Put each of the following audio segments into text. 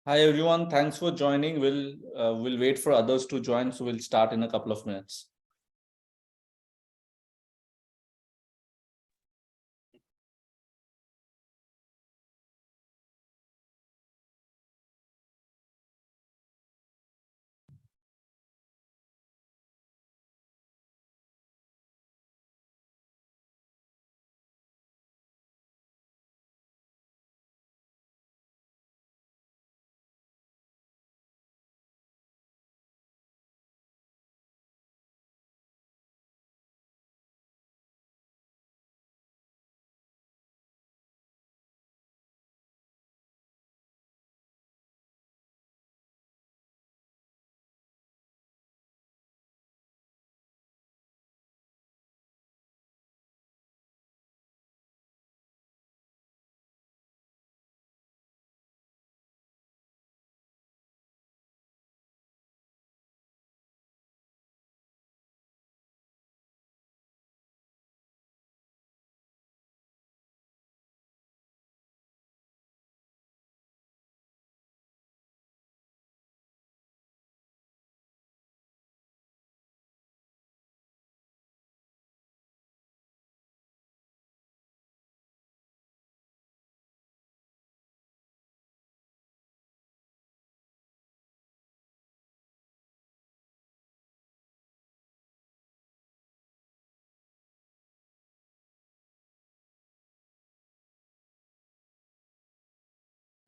Hi everyone, thanks for joining. We'll wait for others to join, so we'll start in a couple of minutes.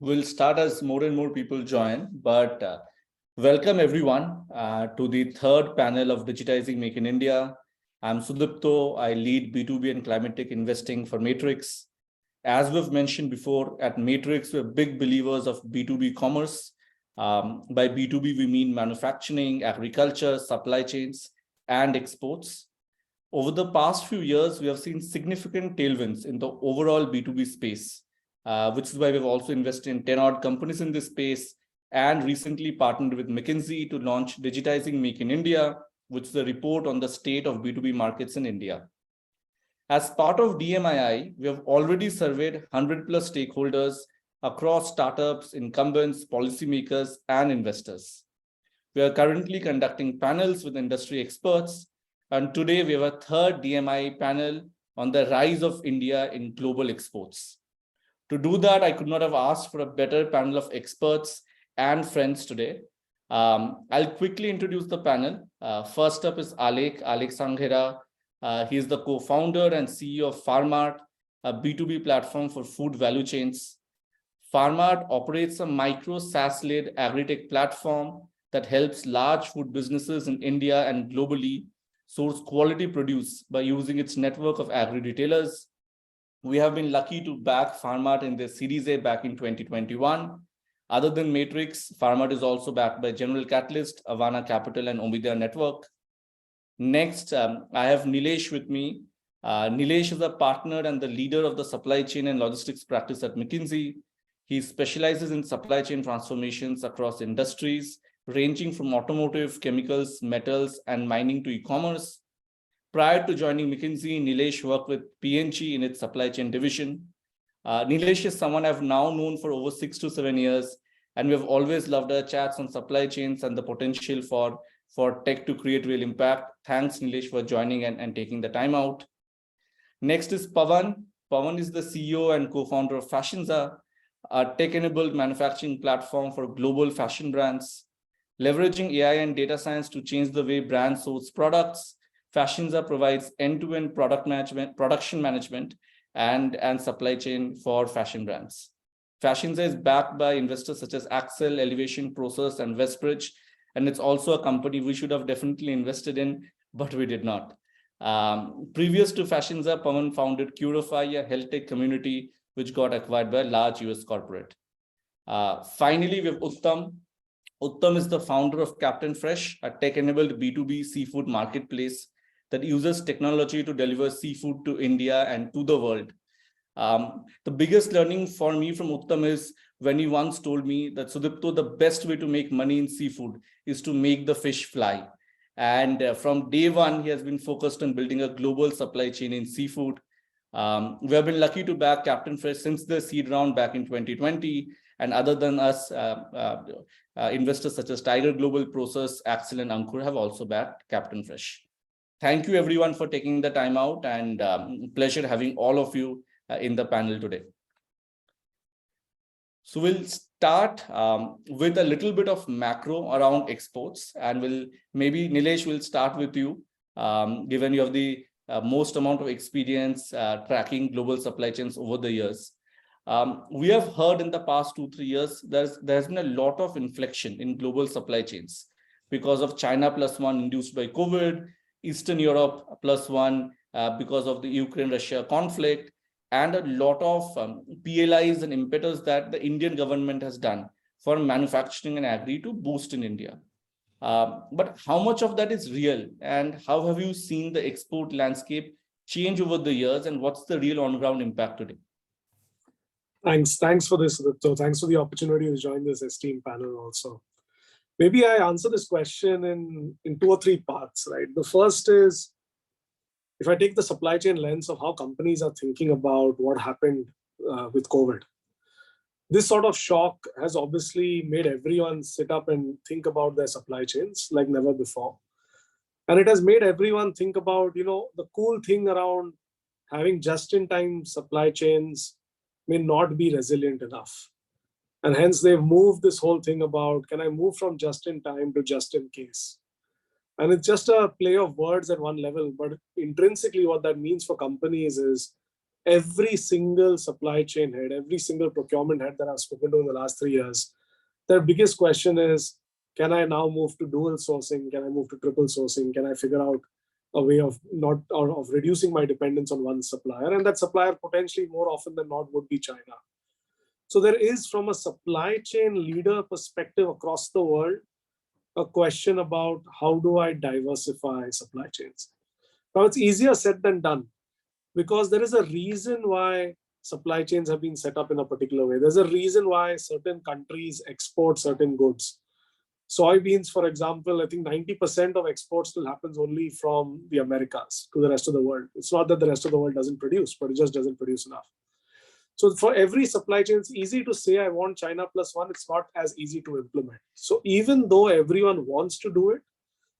We'll start as more and more people join, but welcome everyone to the third panel of Digitizing Make in India. I'm Sudipto. I lead B2B and climate tech investing for Matrix. As we've mentioned before, at Matrix, we're big believers of B2B commerce. By B2B, we mean manufacturing, agriculture, supply chains, and exports. Over the past few years, we have seen significant tailwinds in the overall B2B space, which is why we've also invested in 10 odd companies in this space and recently partnered with McKinsey to launch Digitizing Make in India, which is a report on the state of B2B markets in India. As part of DMII, we have already surveyed 100 plus stakeholders across startups, incumbents, policymakers, and investors. We are currently conducting panels with industry experts, and today we have a third DMI panel on the rise of India in global exports. To do that, I could not have asked for a better panel of experts and friends today. I'll quickly introduce the panel. First up is Alekh Sanghera. He is the co-founder and CEO of Farmart, a B2B platform for food value chains. Farmart operates a micro SaaS-led agri-tech platform that helps large food businesses in India and globally source quality produce by using its network of agri-retailers. We have been lucky to back Farmart in their Series A back in 2021. Other than Matrix, Farmart is also backed by General Catalyst, Avana Capital, and Omidyar Network. Next, I have Neelesh with me. Neelesh is a partner and the leader of the supply chain and logistics practice at McKinsey. He specializes in supply chain transformations across industries, ranging from automotive, chemicals, metals, and mining to e-commerce. Prior to joining McKinsey, Neelesh worked with P&G in its supply chain division. Neelesh is someone I've now known for over 6 to 7 years, and we've always loved our chats on supply chains and the potential for tech to create real impact. Thanks, Neelesh, for joining and taking the time out. Next is Pawan. Pawan is the CEO and co-founder of Fashionza, a tech-enabled manufacturing platform for global fashion brands. Leveraging AI and data science to change the way brands source products, Fashionza provides end-to-end product management, production management, and supply chain for fashion brands. Fashionza is backed by investors such as Axel, Elevation, Process, and Westbridge, and it's also a company we should have definitely invested in, but we did not. Previous to Fashionza, Pawan founded Curify, a health tech community which got acquired by a large US corporate. Finally, we have Utham. Utham is the founder of Captain Fresh, a tech-enabled B2B seafood marketplace that uses technology to deliver seafood to India and to the world. The biggest learning for me from Utham is when he once told me that, Sudipto, the best way to make money in seafood is to make the fish fly. And from day one, he has been focused on building a global supply chain in seafood. We have been lucky to back Captain Fresh since the seed round back in 2020. And other than us, investors such as Tiger Global, Process, Axel, and Ankur have also backed Captain Fresh. Thank you everyone for taking the time out, and pleasure having all of you in the panel today. So we'll start with a little bit of macro around exports, and maybe Neelesh will start with you, given you have the most amount of experience tracking global supply chains over the years. We have heard in the past 2-3 years, there's been a lot of inflection in global supply chains because of China +1 induced by COVID, Eastern Europe +1 because of the Ukraine-Russia conflict, and a lot of PLIs and impetus that the Indian government has done for manufacturing and agri to boost in India. But how much of that is real, and how have you seen the export landscape change over the years, and what's the real on-ground impact today? Thanks for this, Gupta. Thanks for the opportunity to join this esteemed panel also. Maybe I answer this question in 2 or 3 parts, right? The first is, if I take the supply chain lens of how companies are thinking about what happened with COVID, this sort of shock has obviously made everyone sit up and think about their supply chains like never before. And it has made everyone think about, the cool thing around having just-in-time supply chains may not be resilient enough. And hence they've moved this whole thing about, can I move from just-in-time to just-in-case? And it's just a play of words at one level, but intrinsically what that means for companies is every single supply chain head, every single procurement head that I've spoken to in the last 3 years, their biggest question is, can I now move to dual sourcing? Can I move to triple sourcing? Can I figure out a way of reducing my dependence on one supplier? And that supplier potentially more often than not would be China. So there is, from a supply chain leader perspective across the world, a question about how do I diversify supply chains? Now it's easier said than done, because there is a reason why supply chains have been set up in a particular way. There's a reason why certain countries export certain goods. Soybeans, for example, I think 90% of exports still happens only from the Americas to the rest of the world. It's not that the rest of the world doesn't produce, but it just doesn't produce enough. So for every supply chain, it's easy to say I want China +1. It's not as easy to implement. So even though everyone wants to do it,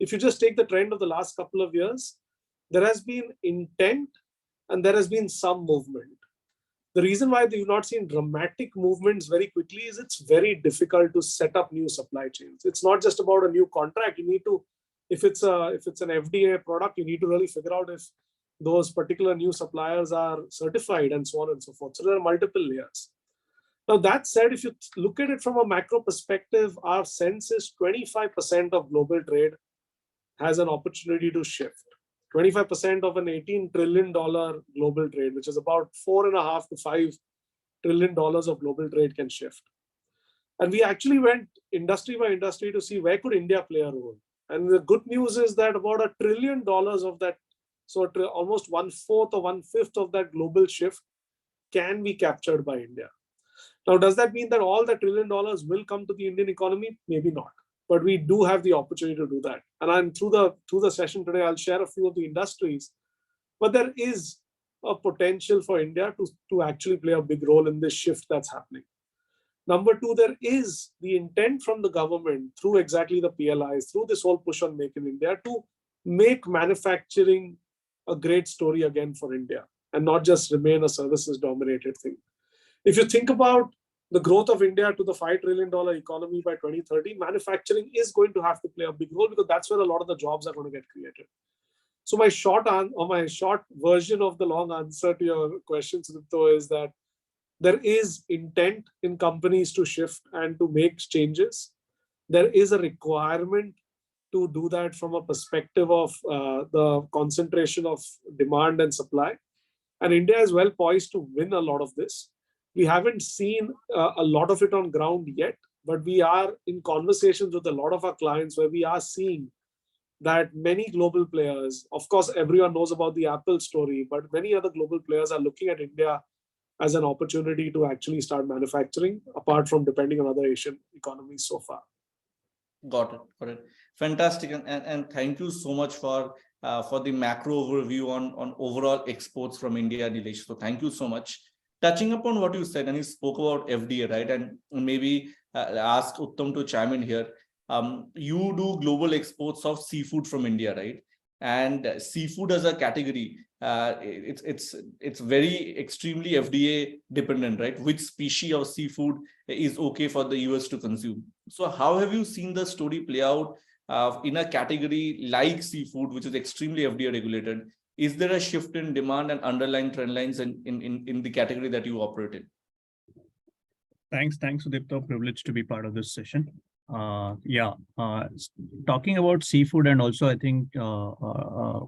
if you just take the trend of the last couple of years, there has been intent and there has been some movement. The reason why we've not seen dramatic movements very quickly is it's very difficult to set up new supply chains. It's not just about a new contract. You need to, if it's an FDA product, you need to really figure out if those particular new suppliers are certified and so on and so forth. So there are multiple layers. Now that said, if you look at it from a macro perspective, our sense is 25% of global trade has an opportunity to shift. 25% of an $18 trillion global trade, which is about $4.5 to $5 trillion of global trade, can shift. And we actually went industry by industry to see where could India play a role. And the good news is that about $1 trillion of that, so almost 1/4 or 1/5 of that global shift can be captured by India. Now, does that mean that all the $1 trillion will come to the Indian economy? Maybe not. But we do have the opportunity to do that. And through the session today, I'll share a few of the industries. But there is a potential for India to actually play a big role in this shift that's happening. Number 2, there is the intent from the government through exactly the PLIs, through this whole push on Make in India, to make manufacturing a great story again for India and not just remain a services-dominated thing. If you think about the growth of India to the $5 trillion economy by 2030, manufacturing is going to have to play a big role because that's where a lot of the jobs are going to get created. So my short version of the long answer to your question, Sudipto, is that there is intent in companies to shift and to make changes. There is a requirement to do that from a perspective of the concentration of demand and supply. And India is well poised to win a lot of this. We haven't seen a lot of it on ground yet, but we are in conversations with a lot of our clients where we are seeing that many global players, of course, everyone knows about the Apple story, but many other global players are looking at India as an opportunity to actually start manufacturing, apart from depending on other Asian economies so far. Got it. Fantastic. And thank you so much for the macro overview on overall exports from India, Neelesh. So thank you so much. touching upon what you said, and you spoke about FDA, right? And maybe ask Utham to chime in here. You do global exports of seafood from India, right? And seafood as a category, it's very extremely FDA dependent, right? Which species of seafood is okay for the US to consume? So how have you seen the story play out in a category like seafood, which is extremely FDA regulated? Is there a shift in demand and underlying trend lines in the category that you operate in? Thanks, Udipto. Privileged to be part of this session. Talking about seafood, and also I think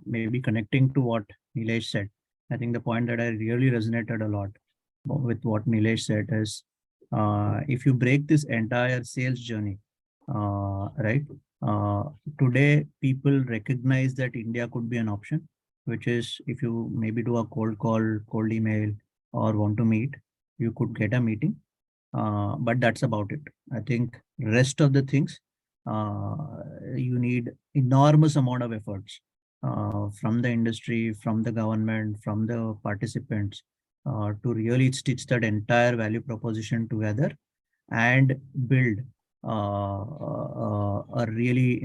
maybe connecting to what Neelesh said, I think the point that I really resonated a lot with what Neelesh said is, if you break this entire sales journey, right? Today, people recognize that India could be an option, which is if you maybe do a cold call, cold email, or want to meet, you could get a meeting. But that's about it. I think rest of the things, you need enormous amount of efforts from the industry, from the government, from the participants to really stitch that entire value proposition together and build a really,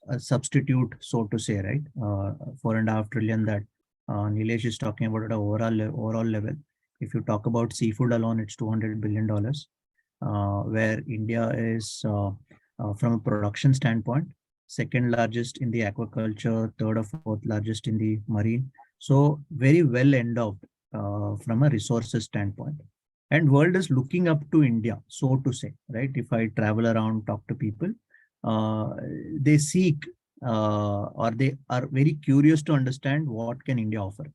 a substitute, so to say, right? 4.5 trillion that Neelesh is talking about at an overall level. If you talk about seafood alone, it's $200 billion, where India is, from a production standpoint, second largest in the aquaculture, third or fourth largest in the marine. So very well endowed from a resources standpoint. And world is looking up to India, so to say, right? If I travel around, talk to people, they seek or they are very curious to understand what can India offer.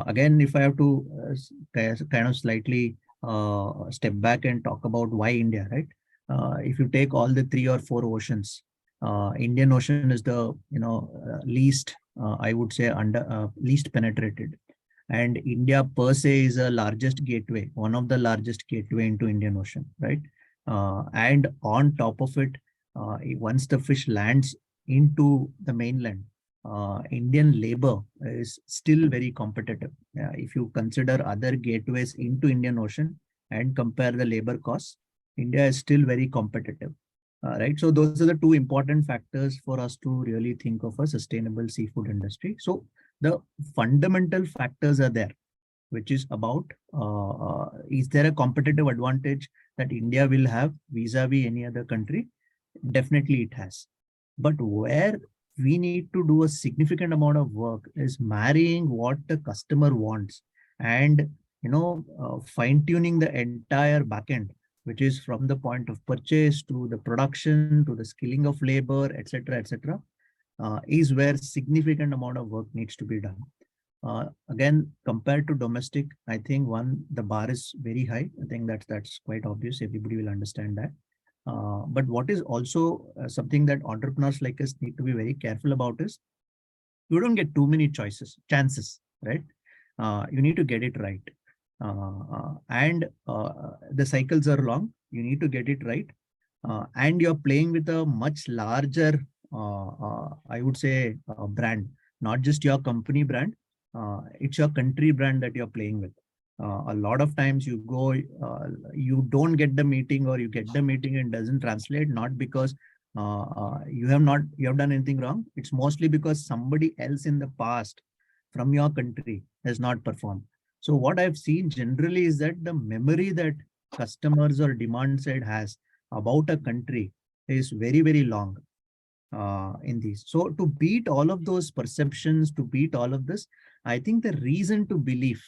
Again, if I have to kind of slightly step back and talk about why India, right? If you take all the 3 or 4 oceans, Indian Ocean is the least, I would say, least penetrated. And India per se is a largest gateway, one of the largest gateway into Indian Ocean, right? And on top of it, once the fish lands into the mainland, Indian labor is still very competitive. If you consider other gateways into Indian Ocean and compare the labor costs, India is still very competitive, right? So those are the 2 important factors for us to really think of a sustainable seafood industry. So the fundamental factors are there, which is about, is there a competitive advantage that India will have vis-a-vis any other country? Definitely it has. But where we need to do a significant amount of work is marrying what the customer wants and fine-tuning the entire backend, which is from the point of purchase to the production to the skilling of labor, etc., etc., is where significant amount of work needs to be done. Again, compared to domestic, I think the bar is very high. I think that's quite obvious. Everybody will understand that. But what is also something that entrepreneurs like us need to be very careful about is you don't get too many chances, right? You need to get it right. And the cycles are long. You need to get it right. And you're playing with a much larger, I would say, brand, not just your company brand. It's your country brand that you're playing with. A lot of times you go, you don't get the meeting, or you get the meeting and doesn't translate, not because you have done anything wrong. It's mostly because somebody else in the past from your country has not performed. So what I've seen generally is that the memory that customers or demand side has about a country is very, very long in these. So to beat all of those perceptions, to beat all of this, I think the reason to believe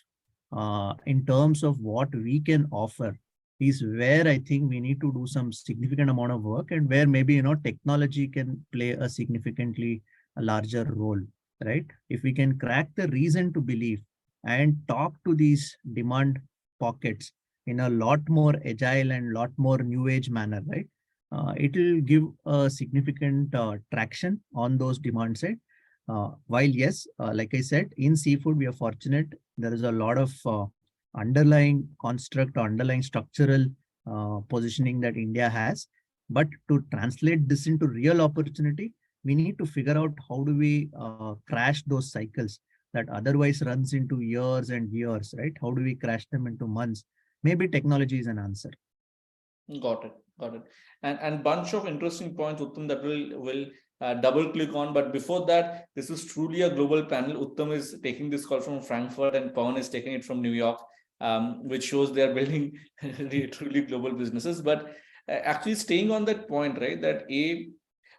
in terms of what we can offer is where I think we need to do some significant amount of work, and where maybe technology can play a significantly larger role, right? If we can crack the reason to believe and talk to these demand pockets in a lot more agile and lot more new age manner, right? It will give a significant traction on those demand side. While yes, like I said, in seafood, we are fortunate. There is a lot of underlying construct, underlying structural positioning that India has. But to translate this into real opportunity, we need to figure out how do we crash those cycles, that otherwise runs into years and years, right? How do we crash them into months? Maybe technology is an answer. Got it. Got it. And bunch of interesting points, Utham, that will double click on. But before that, this is truly a global panel. Utham is taking this call from Frankfurt and Pawan is taking it from New York, which shows they are building really, truly global businesses. But actually staying on that point, right, that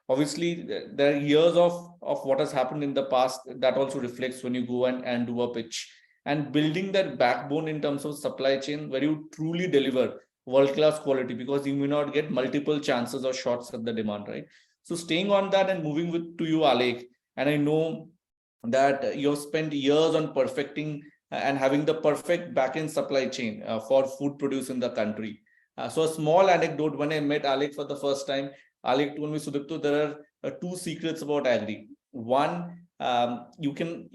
obviously there are years of what has happened in the past that also reflects when you go and do a pitch, and building that backbone in terms of supply chain where you truly deliver world-class quality, because you may not get multiple chances or shots at the demand, right? So staying on that and moving to you, Alekh, and I know that you have spent years on perfecting and having the perfect back-end supply chain for food produce in the country. So a small anecdote, when I met Alekh for the first time, Alekh told me, Sudipto, there are two secrets about agri. One, you can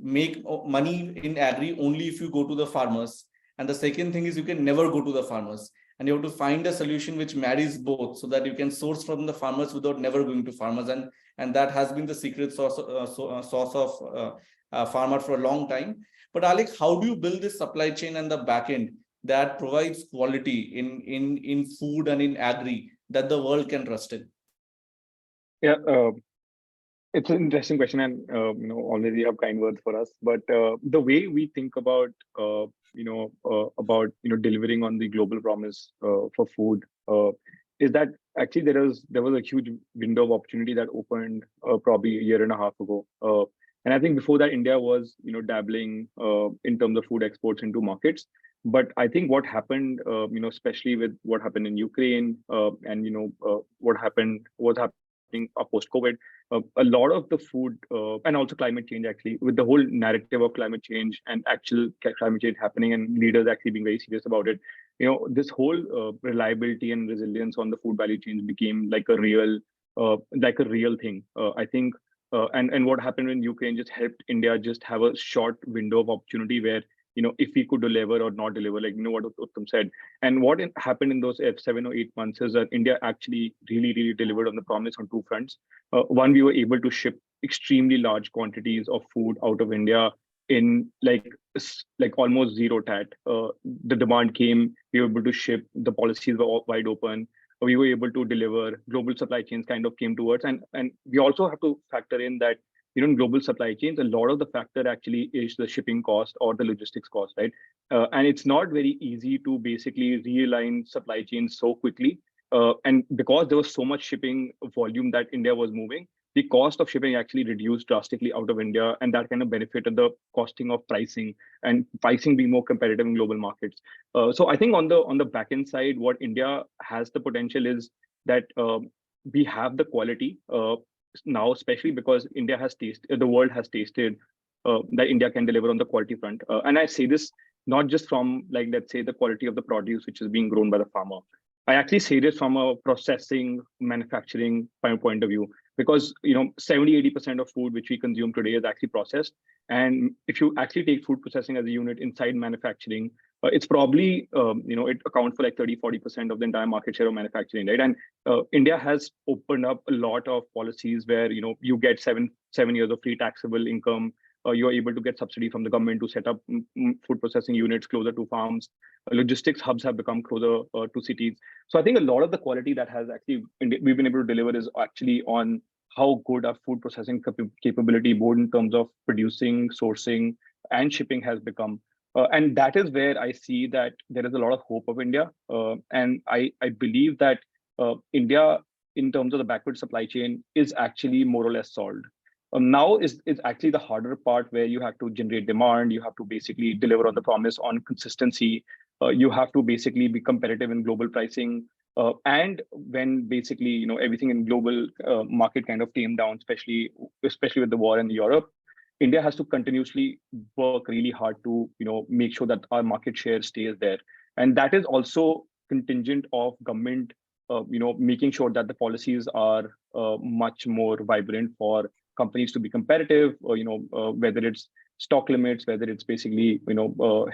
make money in agri only if you go to the farmers. And the second thing is you can never go to the farmers, and you have to find a solution which marries both so that you can source from the farmers without never going to farmers. And that has been the secret source of farmer for a long time. But Alekh, how do you build this supply chain and the back end that provides quality in food and in agri that the world can trust in? Yeah, it's an interesting question, and already you have kind words for us. But the way we think about delivering on the global promise for food is that actually there was a huge window of opportunity that opened probably a year and a half ago. And I think before that, India was dabbling in terms of food exports into markets. But I think what happened, especially with what happened in Ukraine and what was happening post-COVID, a lot of the food and also climate change, actually, with the whole narrative of climate change and actual climate change happening and leaders actually being very serious about it, this whole reliability and resilience on the food value chain became like a real thing. I think, and what happened in Ukraine just helped India just have a short window of opportunity where, if we could deliver or not deliver, like, what Utham said. And what happened in those 7 or 8 months is that India actually really, really delivered on the promise on two fronts. One, we were able to ship extremely large quantities of food out of India in like almost zero TAT. The demand came, we were able to ship, the policies were wide open. We were able to deliver, global supply chains kind of came towards. And we also have to factor in that, in global supply chains, a lot of the factor actually is the shipping cost or the logistics cost, right? And it's not very easy to basically realign supply chains so quickly. And because there was so much shipping volume that India was moving, the cost of shipping actually reduced drastically out of India, and that kind of benefited the costing of pricing and pricing being more competitive in global markets. So I think on the back end side, what India has the potential is that we have the quality now, especially because the world has tasted that India can deliver on the quality front. And I say this not just from, like, let's say, the quality of the produce which is being grown by the farmer. I actually say this from a processing, manufacturing point of view, because 70-80% of food which we consume today is actually processed. And if you actually take food processing as a unit inside manufacturing, it's probably it accounts for like 30-40% of the entire market share of manufacturing, right? And India has opened up a lot of policies where you get seven years of free taxable income. You're able to get subsidy from the government to set up food processing units closer to farms. Logistics hubs have become closer to cities. So I think a lot of the quality that has actually we've been able to deliver is actually on how good our food processing capability, both in terms of producing, sourcing, and shipping, has become. And that is where I see that there is a lot of hope of India. And I believe that India, in terms of the backward supply chain, is actually more or less solved. Now is actually the harder part, where you have to generate demand, you have to basically deliver on the promise on consistency, you have to basically be competitive in global pricing, and when basically everything in global market kind of tamed down, especially with the war in Europe, India has to continuously work really hard to make sure that our market share stays there, and that is also contingent of government making sure that the policies are much more vibrant for companies to be competitive, or whether it's stock limits, whether it's basically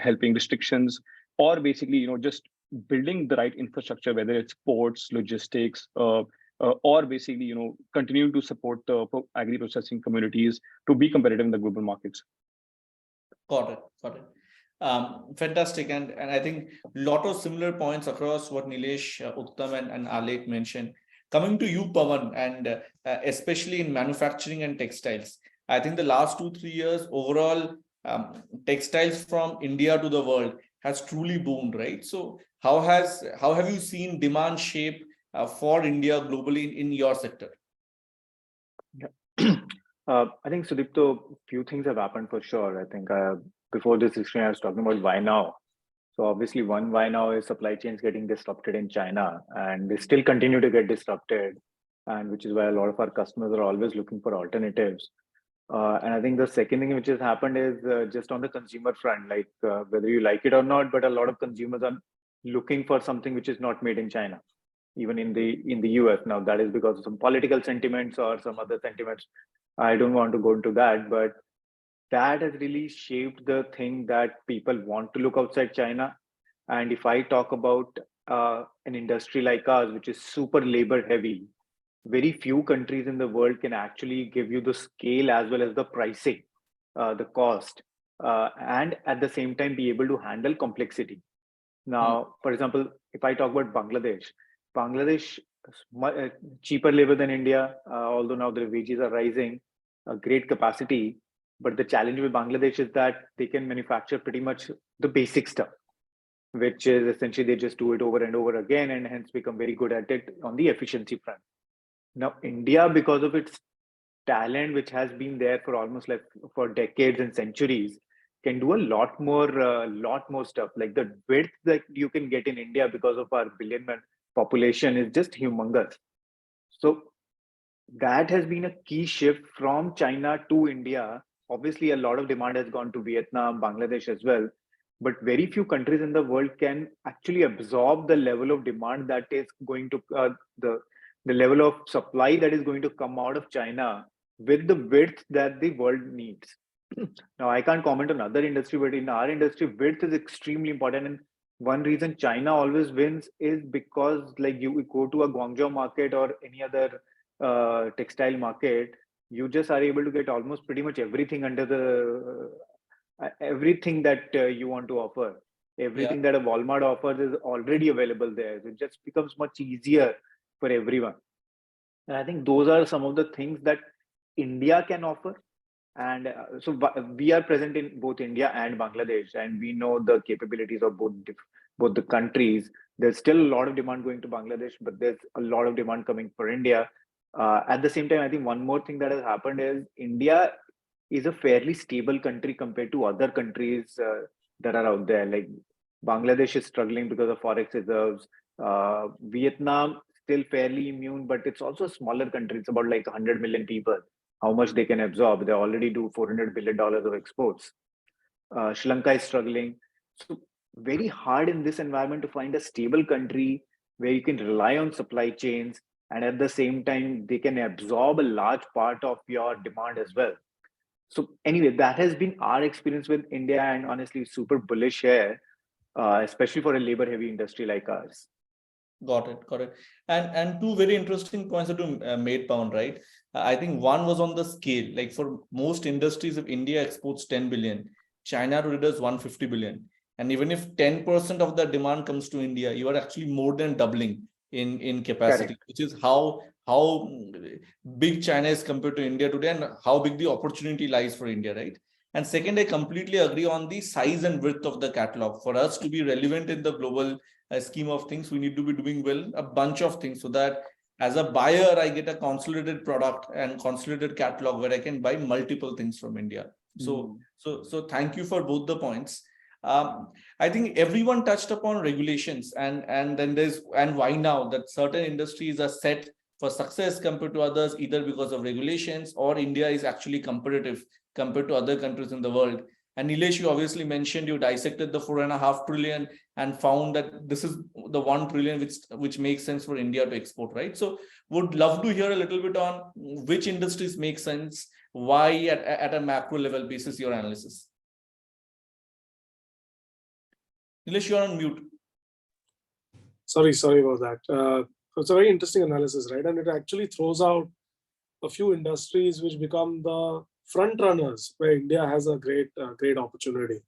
helping restrictions, or basically just building the right infrastructure, whether it's ports, logistics, or basically, continue to support the agri-processing communities to be competitive in the global markets. Got it. Got it. Fantastic. And I think a lot of similar points across what Neelesh, Utham and Alekh mentioned. Coming to you, Pawan, and especially in manufacturing and textiles, I think the last 2-3 years overall, textiles from India to the world has truly boomed, right? So how have you seen demand shape for India globally in your sector? Yeah. I think, Sudipto, few things have happened for sure. I think before this discussion, I was talking about why now. So obviously, one why now is supply chains getting disrupted in China, and they still continue to get disrupted, and which is why a lot of our customers are always looking for alternatives. And I think the second thing which has happened is just on the consumer front, like whether you like it or not, but a lot of consumers are looking for something which is not made in China, even in the US. Now that is because of some political sentiments or some other sentiments. I don't want to go into that, but that has really shaped the thing that people want to look outside China. And if I talk about an industry like ours, which is super labor heavy, very few countries in the world can actually give you the scale as well as the pricing, the cost, and at the same time be able to handle complexity. Now, for example, if I talk about Bangladesh, cheaper labor than India, although now the wages are rising, a great capacity. But the challenge with Bangladesh is that they can manufacture pretty much the basic stuff, which is essentially they just do it over and over again and hence become very good at it on the efficiency front. Now, India, because of its talent, which has been there for almost like for decades and centuries, can do a lot more stuff. Like the width that you can get in India because of our billion man population is just humongous. So that has been a key shift from China to India. Obviously, a lot of demand has gone to Vietnam, Bangladesh as well, but very few countries in the world can actually absorb the level of demand that is going to the level of supply that is going to come out of China with the width that the world needs. Now, I can't comment on other industry, but in our industry, width is extremely important. And one reason China always wins is because, like, you go to a Guangzhou market or any other textile market, you just are able to get almost pretty much everything under the everything that you want to offer. Everything that a Walmart offers is already available there. So it just becomes much easier for everyone. And I think those are some of the things that India can offer. And so we are present in both India and Bangladesh, and we know the capabilities of both the countries. There's still a lot of demand going to Bangladesh, but there's a lot of demand coming for India. At the same time, I think one more thing that has happened is India is a fairly stable country compared to other countries that are out there. Like Bangladesh is struggling because of forex reserves. Vietnam still fairly immune, but it's also a smaller country. It's about like 100 million people. How much they can absorb? They already do $400 billion of exports. Sri Lanka is struggling. So very hard in this environment to find a stable country where you can rely on supply chains and at the same time they can absorb a large part of your demand as well. So anyway, that has been our experience with India, and honestly super bullish here, especially for a labor heavy industry like ours. Got it. And two very interesting points that you made, Pawan, right? I think one was on the scale. Like for most industries, if India exports 10 billion, China today does 150 billion. And even if 10% of the demand comes to India, you are actually more than doubling in capacity, Correct. which is how big China is compared to India today and how big the opportunity lies for India, right? And second, I completely agree on the size and width of the catalog. For us to be relevant in the global scheme of things, we need to be doing well a bunch of things so that as a buyer, I get a consolidated product and consolidated catalog where I can buy multiple things from India. So thank you for both the points. I think everyone touched upon regulations and then there's why now that certain industries are set for success compared to others, either because of regulations or India is actually competitive compared to other countries in the world. And Neelesh, you obviously mentioned you dissected the 4.5 trillion and found that this is the 1 trillion which makes sense for India to export, right? So would love to hear a little bit on which industries make sense, why at a macro level basis, your analysis. Neelesh, you're on mute. Sorry about that. It's a very interesting analysis, right? And it actually throws out a few industries which become the front runners where India has a great opportunity.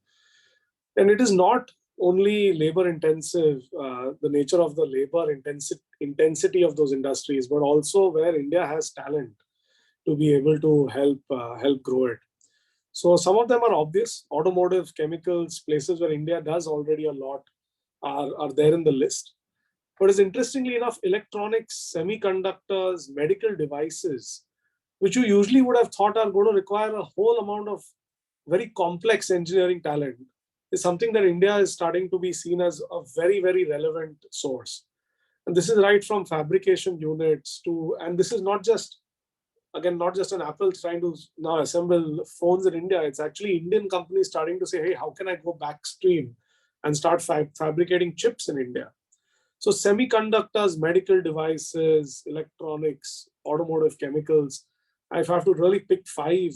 And it is not only labor intensive, the nature of the labor intensity of those industries, but also where India has talent to be able to help grow it. So some of them are obvious: automotive, chemicals, places where India does already a lot are there in the list. But as interestingly enough, electronics, semiconductors, medical devices, which you usually would have thought are going to require a whole amount of very complex engineering talent, is something that India is starting to be seen as a very relevant source. And this is right from fabrication units to, and this is not just an Apple trying to now assemble phones in India. It's actually Indian companies starting to say, hey, how can I go backstream and start fabricating chips in India? So semiconductors, medical devices, electronics, automotive, chemicals. If I have to really pick 5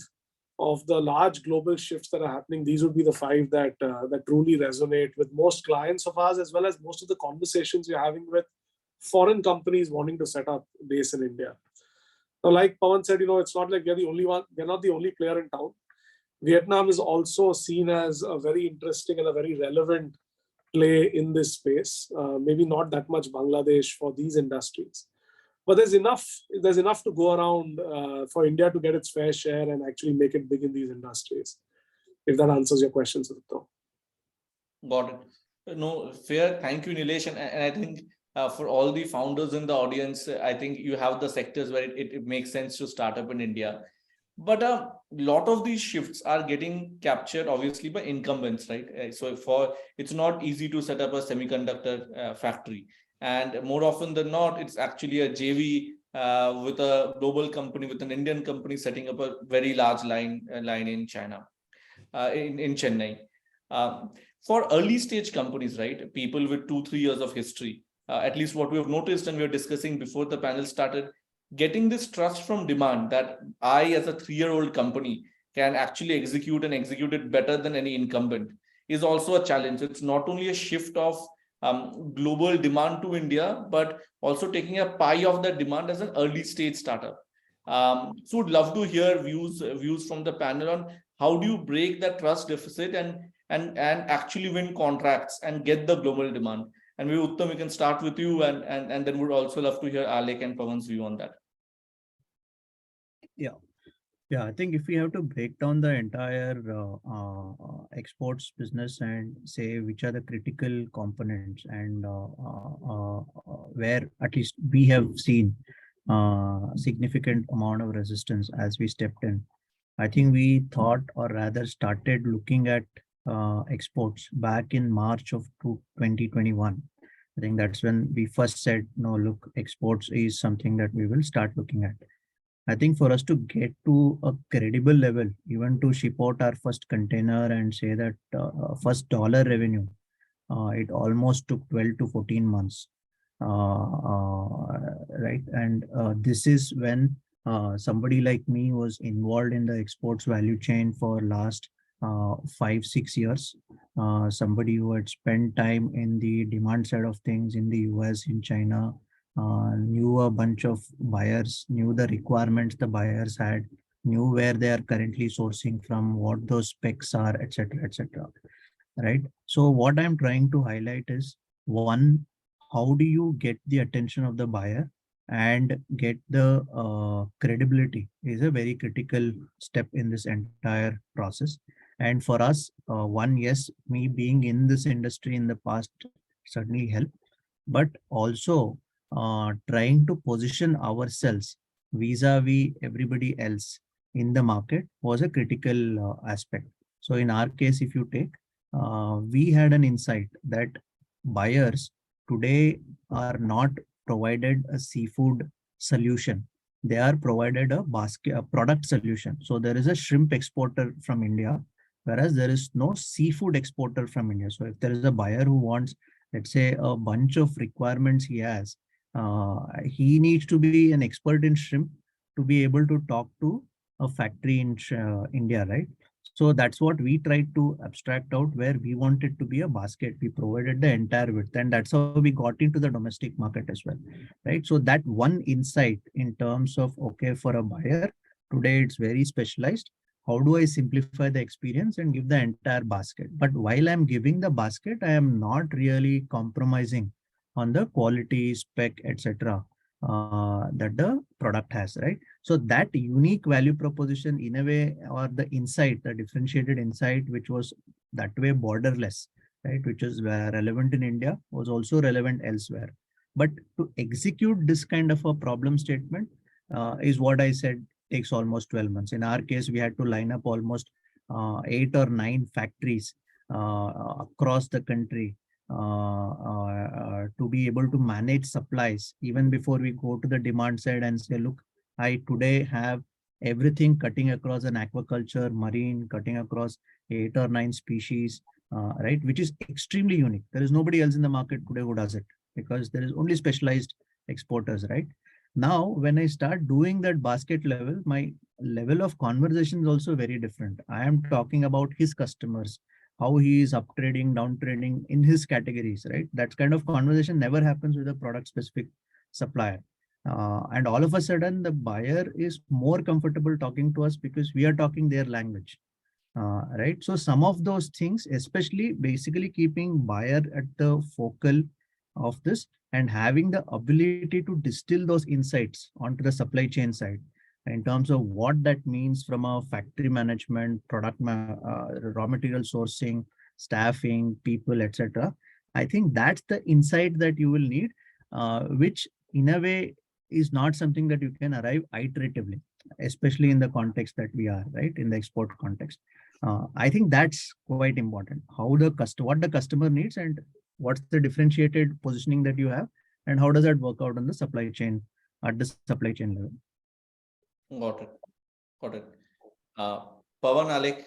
of the large global shifts that are happening, these would be the 5 that truly resonate with most clients of ours, as well as most of the conversations we're having with foreign companies wanting to set up base in India. Now, like Pawan said, it's not like we're the only one. We're not the only player in town. Vietnam is also seen as a very interesting and a very relevant play in this space. Maybe not that much Bangladesh for these industries, but there's enough to go around for India to get its fair share and actually make it big in these industries. If that answers your question, Utham. Got it. No, fair. Thank you, Neelesh. And I think for all the founders in the audience, I think you have the sectors where it makes sense to start up in India. But a lot of these shifts are getting captured, obviously, by incumbents, right? So it's not easy to set up a semiconductor factory. And more often than not, it's actually a JV with a global company, with an Indian company setting up a very large line in China, in Chennai. For early stage companies, right? People with 2-3 years of history, at least what we have noticed and we were discussing before the panel started, getting this trust from demand that I, as a 3-year-old company, can actually execute it better than any incumbent is also a challenge. It's not only a shift of global demand to India, but also taking a pie of that demand as an early stage startup. So would love to hear views from the panel on how do you break that trust deficit and actually win contracts and get the global demand. And maybe Utham, we can start with you, and then we'd also love to hear Alekh and Pawan's view on that. Yeah, I think if we have to break down the entire exports business and say which are the critical components and where at least we have seen significant amount of resistance as we stepped in, I think we thought, or rather started looking at exports back in March of 2021. I think that's when we first said, no, look, exports is something that we will start looking at. I think for us to get to a credible level, even to ship out our first container and say that first dollar revenue, it almost took 12 to 14 months. Right. And this is when somebody like me was involved in the exports value chain for last 5-6 years. Somebody who had spent time in the demand side of things in the US, in China, knew a bunch of buyers, knew the requirements the buyers had, knew where they are currently sourcing from, what those specs are, etc., etc. Right. So what I'm trying to highlight is, one, how do you get the attention of the buyer and get the credibility is a very critical step in this entire process. And for us, one, yes, me being in this industry in the past certainly helped, but also trying to position ourselves vis-a-vis everybody else in the market was a critical aspect. So in our case, if you take, we had an insight that buyers today are not provided a seafood solution. They are provided a basket, a product solution. So there is a shrimp exporter from India, whereas there is no seafood exporter from India. So if there is a buyer who wants, let's say, a bunch of requirements he has, he needs to be an expert in shrimp to be able to talk to a factory in India, right? So that's what we tried to abstract out, where we wanted to be a basket. We provided the entire width, and that's how we got into the domestic market as well, right? So that one insight in terms of, okay, for a buyer, today it's very specialized. How do I simplify the experience and give the entire basket? But while I'm giving the basket, I am not really compromising on the quality, spec, etc. That the product has, right? So that unique value proposition in a way, or the insight, the differentiated insight, which was that way borderless, right? Which is relevant in India, was also relevant elsewhere. But to execute this kind of a problem statement is what I said takes almost 12 months. In our case, we had to line up almost 8 or 9 factories across the country to be able to manage supplies even before we go to the demand side and say, look, I today have everything cutting across an aquaculture, marine, cutting across 8 or 9 species, right? Which is extremely unique. There is nobody else in the market today who does it, because there is only specialized exporters, right? Now, when I start doing that basket level, my level of conversation is also very different. I am talking about his customers, how he is up trading, down trading in his categories, right? That kind of conversation never happens with a product specific supplier. And all of a sudden, the buyer is more comfortable talking to us because we are talking their language, right? So some of those things, especially basically keeping buyer at the focal of this and having the ability to distill those insights onto the supply chain side in terms of what that means from a factory management, raw material sourcing, staffing, people, etc. I think that's the insight that you will need, which in a way is not something that you can arrive iteratively, especially in the context that we are, right? In the export context. I think that's quite important. What the customer needs and what's the differentiated positioning that you have, and how does that work out on the supply chain at the supply chain level. Got it. Got it. Pawan, Alekh.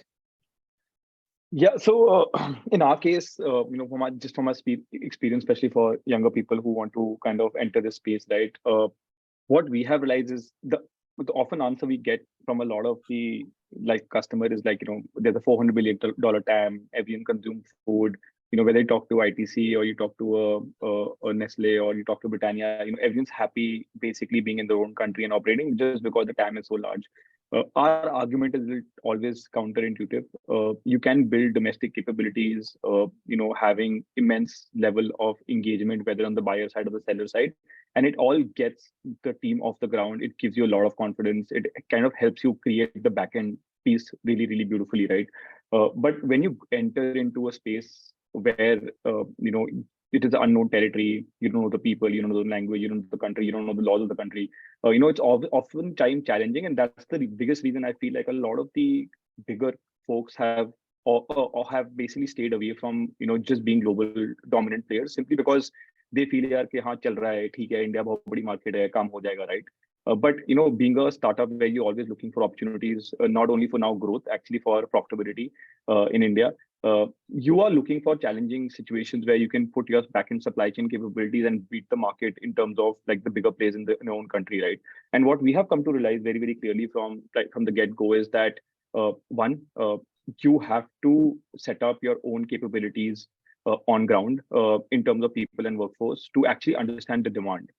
Yeah, so in our case, from my experience, especially for younger people who want to kind of enter this space, right? What we have realized is the often answer we get from a lot of the customer is there's a $400 billion TAM, everyone consumes food. Whether you talk to ITC or you talk to a Nestle or you talk to Britannia, everyone's happy basically being in their own country and operating just because the TAM is so large. Our argument is always counterintuitive. You can build domestic capabilities, having immense level of engagement, whether on the buyer side or the seller side, and it all gets the team off the ground. It gives you a lot of confidence. It kind of helps you create the backend piece really, really beautifully, right? But when you enter into a space where it is unknown territory, you don't know the people, you don't know the language, you don't know the country, you don't know the laws of the country. It's often time challenging, and that's the biggest reason I feel like a lot of the bigger folks have or have basically stayed away from just being global dominant players, simply because they feel यार कि हाँ चल रहा है, ठीक है, India बहुत बड़ी market है, काम हो जाएगा, right? But being a startup where you're always looking for opportunities, not only for now growth, actually for profitability in India. You are looking for challenging situations where you can put your back-end supply chain capabilities and beat the market in terms of the bigger players in your own country, right? And what we have come to realize very, very clearly from the get-go is that you have to set up your own capabilities on ground in terms of people and workforce to actually understand the demand.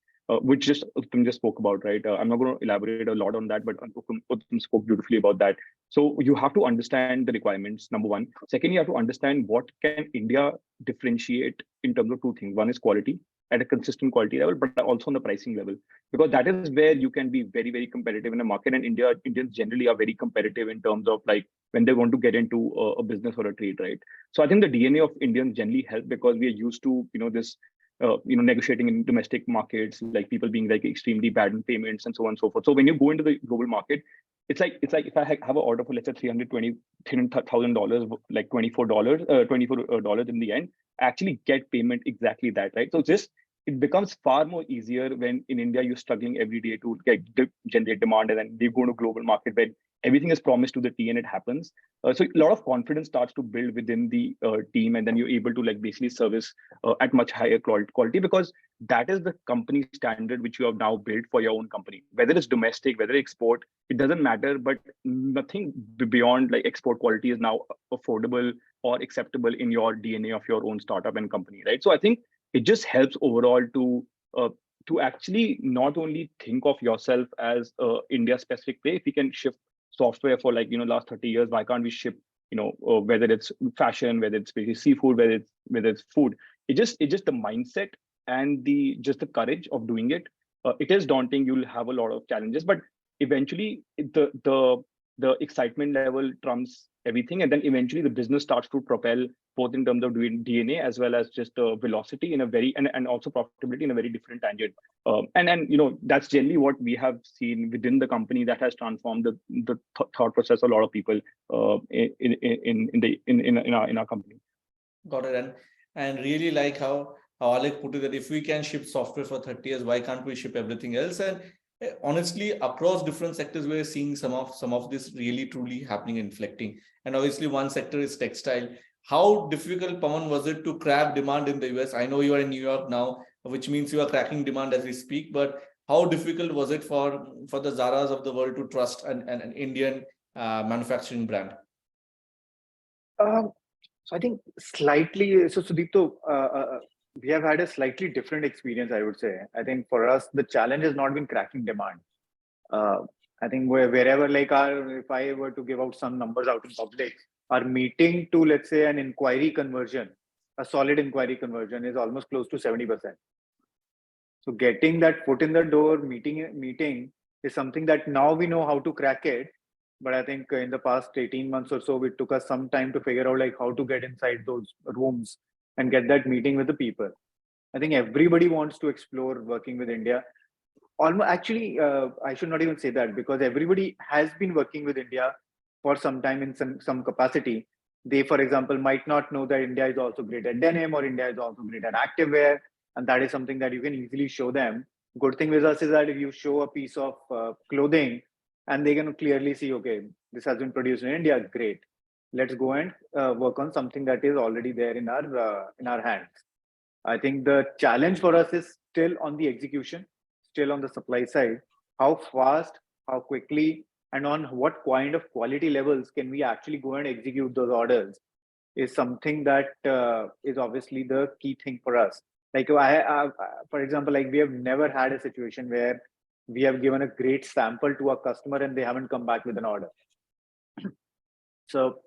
Which Utham just spoke about, right? I'm not going to elaborate a lot on that, but Utham spoke beautifully about that. So you have to understand the requirements, number one. Second, you have to understand what can India differentiate in terms of two things. One is quality at a consistent quality level, but also on the pricing level, because that is where you can be very, very competitive in a market. And Indians generally are very competitive in terms of when they want to get into a business or a trade, right? So I think the DNA of Indians generally help because we are used to, this negotiating in domestic markets, people being extremely bad in payments and so on and so forth. So when you go into the global market, it's like if I have an order for, let's say, $320,000, $24 in the end, I actually get payment exactly that, right? So just it becomes far more easier when in India you're struggling every day to generate demand, and then they go to global market where everything is promised to the T and it happens. So a lot of confidence starts to build within the team, and then you're able to like basically service at much higher quality, because that is the company standard which you have now built for your own company. Whether it's domestic, whether export, it doesn't matter, but nothing beyond like export quality is now affordable or acceptable in your DNA of your own startup and company, right? So I think it just helps overall to actually not only think of yourself as a India specific play. If we can shift software for like last 30 years, why can't we ship whether it's fashion, whether it's basically seafood, whether it's food? It's just the mindset and the courage of doing it. It is daunting. You'll have a lot of challenges, but eventually the excitement level trumps everything, and then eventually the business starts to propel, both in terms of doing DNA as well as just velocity in a very and also profitability in a very different tangent. And that's generally what we have seen within the company that has transformed the thought process of a lot of people in our company. Got it. And really like how Alekh put it, that if we can ship software for 30 years, why can't we ship everything else? And honestly, across different sectors, we're seeing some of this really truly happening, inflecting. And obviously, one sector is textile. How difficult, Pawan, was it to crack demand in the US? I know you are in New York now, which means you are cracking demand as we speak. But how difficult was it for the Zaras of the world to trust an Indian manufacturing brand? So I think slightly. So Sudipto, we have had a slightly different experience, I would say. I think for us, the challenge has not been cracking demand. I think wherever like if I were to give out some numbers out in public, our meeting to, let's say, an inquiry conversion, a solid inquiry conversion is almost close to 70%. So getting that foot in the door, meeting is something that now we know how to crack it. But I think in the past 18 months or so, it took us some time to figure out like how to get inside those rooms and get that meeting with the people. I think everybody wants to explore working with India. Almost, actually, I should not even say that, because everybody has been working with India for some time in some capacity. They, for example, might not know that India is also great at denim, or India is also great at activewear. And that is something that you can easily show them. Good thing with us is that if you show a piece of clothing and they can clearly see, okay, this has been produced in India, great. Let's go and work on something that is already there in our hands. I think the challenge for us is still on the execution, still on the supply side. How fast, how quickly, and on what kind of quality levels can we actually go and execute those orders is something that is obviously the key thing for us. Like for example, like we have never had a situation where we have given a great sample to a customer and they haven't come back with an order. So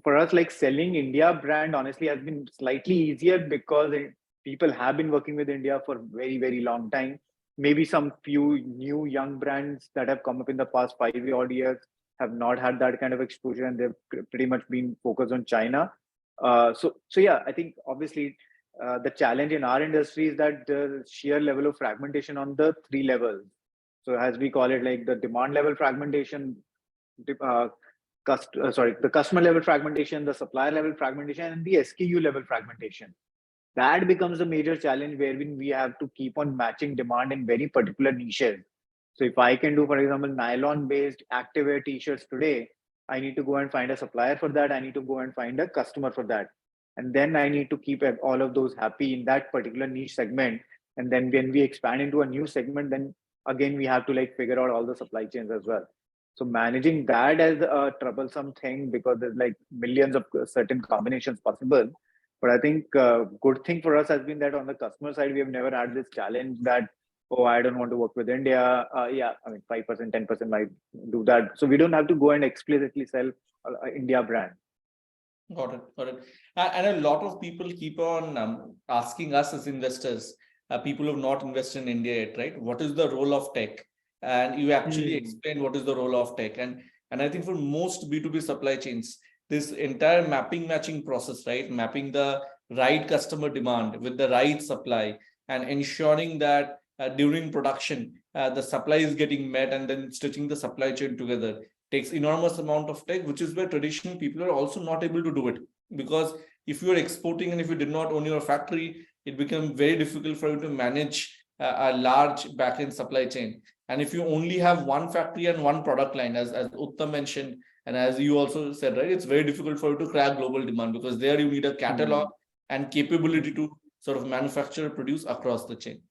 for us, like selling India brand honestly has been slightly easier because people have been working with India for very, very long time. Maybe some few new young brands that have come up in the past 5 odd years have not had that kind of exposure, and they've pretty much been focused on China. So yeah, I think obviously the challenge in our industry is that the sheer level of fragmentation on the 3 levels. So as we call it, like the demand level fragmentation, the customer level fragmentation, the supplier level fragmentation, and the SKU level fragmentation. That becomes a major challenge wherein we have to keep on matching demand in very particular niches. So if I can do, for example, nylon-based activewear t-shirts today, I need to go and find a supplier for that. I need to go and find a customer for that. And then I need to keep all of those happy in that particular niche segment. And then when we expand into a new segment, then again, we have to like figure out all the supply chains as well. So managing that as a troublesome thing, because there's like millions of certain combinations possible. But I think good thing for us has been that on the customer side, we have never had this challenge that, oh, I don't want to work with India. Yeah, I mean, 5%, 10% might do that. So we don't have to go and explicitly sell India brand. Got it. And a lot of people keep on asking us as investors, people who have not invested in India yet, right? What is the role of tech? And you actually explain what is the role of tech. And I think for most B2B supply chains, this entire matching process, right? Mapping the right customer demand with the right supply and ensuring that during production, the supply is getting met, and then stitching the supply chain together takes enormous amount of tech, which is where traditional people are also not able to do it. Because if you are exporting and if you did not own your factory, it becomes very difficult for you to manage a large back-end supply chain. And if you only have one factory and one product line, as Utham mentioned, and as you also said, right, it's very difficult for you to crack global demand, because there you need a catalog and capability to sort of manufacture, produce across the chain.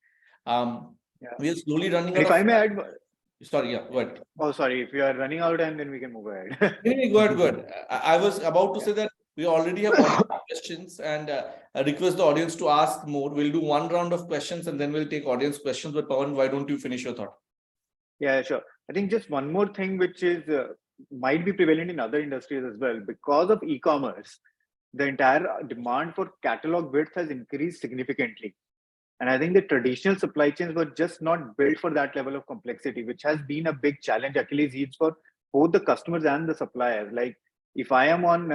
We are slowly running out If of... I may add, Sorry, yeah, go ahead. oh, sorry, if you are running out, and then we can move ahead. Go ahead, go ahead. I was about to say that we already have audience questions, and I request the audience to ask more. We'll do one round of questions and then we'll take audience questions. But Pawan, why don't you finish your thought? Yeah, sure. I think just one more thing, which is might be prevalent in other industries as well. Because of e-commerce, the entire demand for catalog width has increased significantly. And I think the traditional supply chains were just not built for that level of complexity, which has been a big challenge, Achilles heels, for both the customers and the suppliers. Like if I am on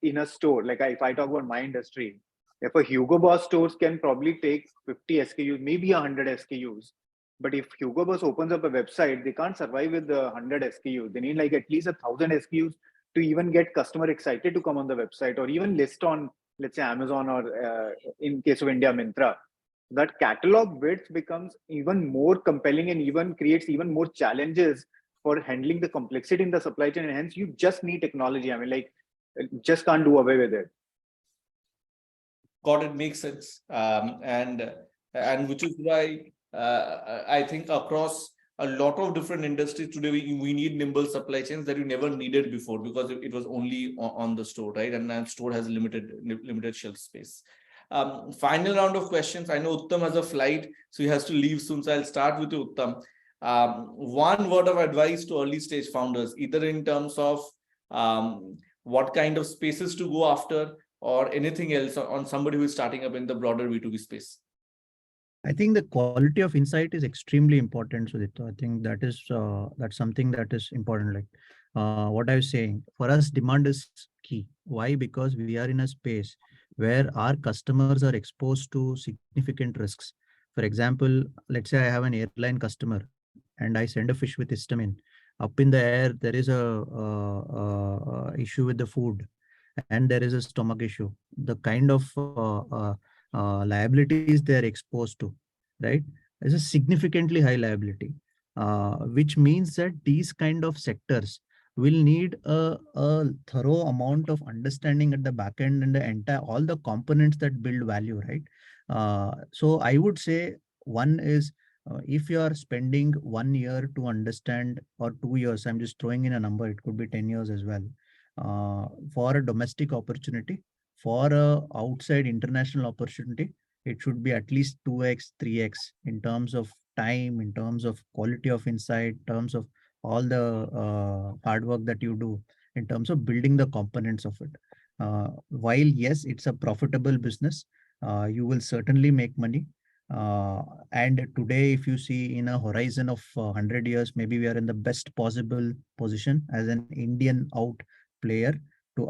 in a store, like if I talk about my industry, if a Hugo Boss stores can probably take 50 SKUs, maybe 100 SKUs. But if Hugo Boss opens up a website, they can't survive with the 100 SKUs. They need like at least 1,000 SKUs to even get customer excited to come on the website, or even list on, let's say, Amazon, or in case of India, Myntra. That catalog width becomes even more compelling and even creates even more challenges for handling the complexity in the supply chain. And hence, you just need technology. I mean, like, just can't do away with it. Got it, makes sense. And which is why I think across a lot of different industries today, we need nimble supply chains that you never needed before, because it was only on the store, right? And now store has limited shelf space. Final round of questions. I know Utham has a flight, so he has to leave soon. So I'll start with you, Utham. One word of advice to early stage founders, either in terms of what kind of spaces to go after, or anything else on somebody who is starting up in the broader B2B space. I think the quality of insight is extremely important, Sudipta. I think that is that's something that is important. Like what I was saying, for us, demand is key. Why? Because we are in a space where our customers are exposed to significant risks. For example, let's say I have an airline customer and I send a fish with histamine. Up in the air, there is a issue with the food, and there is a stomach issue. The kind of liabilities they are exposed to, right, is a significantly high liability, which means that these kind of sectors will need a thorough amount of understanding at the back end and the entire all the components that build value, right? So I would say one is if you are spending 1 year to understand, or 2 years, I'm just throwing in a number, it could be 10 years as well, for a domestic opportunity, for a outside international opportunity, it should be at least 2x, 3x in terms of time, in terms of quality of insight, in terms of all the hard work that you do, in terms of building the components of it. While yes, it's a profitable business, you will certainly make money. And today, if you see in a horizon of 100 years, maybe we are in the best possible position as an Indian out player to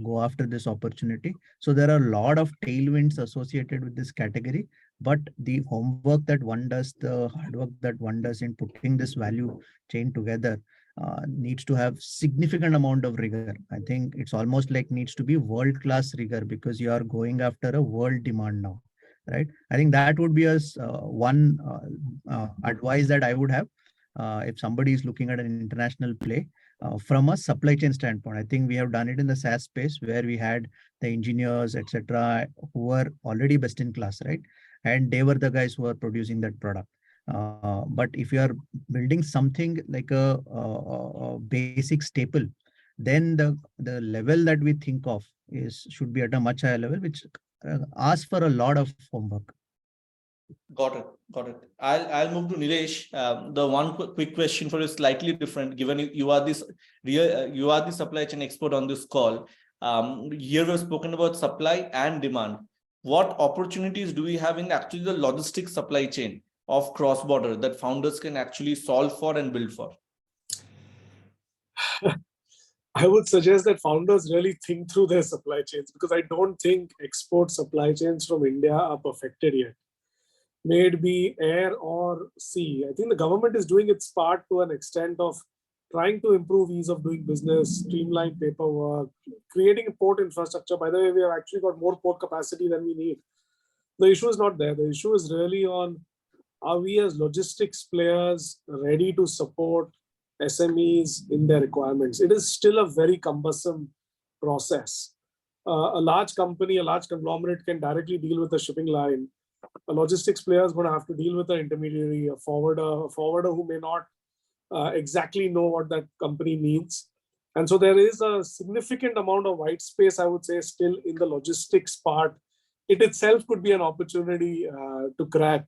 go after this opportunity. So there are a lot of tailwinds associated with this category, but the homework that one does, the hard work that one does in putting this value chain together needs to have significant amount of rigor. I think it's almost like needs to be world-class rigor, because you are going after a world demand now, right? I think that would be one advice that I would have if somebody is looking at an international play. From a supply chain standpoint, I think we have done it in the SaaS space where we had the engineers, etc., who were already best in class, right? And they were the guys who are producing that product. But if you are building something like a basic staple, then the level that we think of should be at a much higher level, which asks for a lot of homework. Got it. I'll move to Neelesh. The one quick question for you is slightly different, given you are the supply chain expert on this call. Here we've spoken about supply and demand. What opportunities do we have in actually the logistics supply chain of cross-border that founders can actually solve for and build for? I would suggest that founders really think through their supply chains, because I don't think export supply chains from India are perfected yet. May it be air or sea. I think the government is doing its part to an extent of trying to improve ease of doing business, streamline paperwork, creating a port infrastructure. By the way, we have actually got more port capacity than we need. The issue is not there. The issue is really on, are we as logistics players ready to support SMEs in their requirements? It is still a very cumbersome process. A large company, a large conglomerate can directly deal with a shipping line. A logistics player is going to have to deal with an intermediary, a forwarder who may not exactly know what that company means. And so there is a significant amount of white space, I would say, still in the logistics part. It itself could be an opportunity to crack,